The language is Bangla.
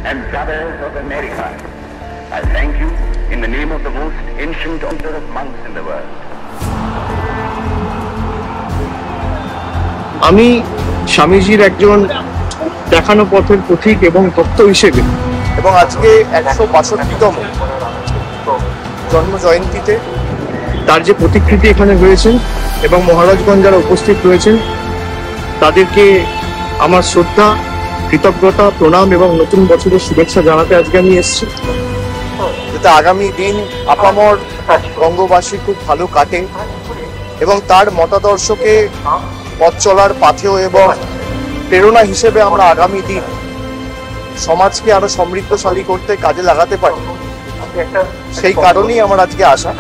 and brothers of America, I thank you in the name of the most ancient order of monks in the world. আমি স্বামীজির একজন দেখানো পথের পথিক এবং ভক্ত হিসেবে এবং আজকে 162তম জন্ম জয়ন্তীতে তার যে প্রতিকৃতি এখানে রয়েছেন এবং মহারাজগঞ্জ যারা উপস্থিত রয়েছেন তাদেরকে আমার শ্রদ্ধা, কৃতজ্ঞতা, প্রণাম এবং নতুন বছরের শুভেচ্ছা জানাতে আজকে আমি এসেছি, যাতে আগামী দিন আপামর বঙ্গবাসী খুব ভালো কাটে এবং তার মতাদর্শকে পথ চলার পাথেও এবং প্রেরণা হিসেবে আমরা আগামী দিন সমাজকে আরো সমৃদ্ধশালী করতে কাজে লাগাতে পারি। সেই কারণেই আমার আজকে আসা।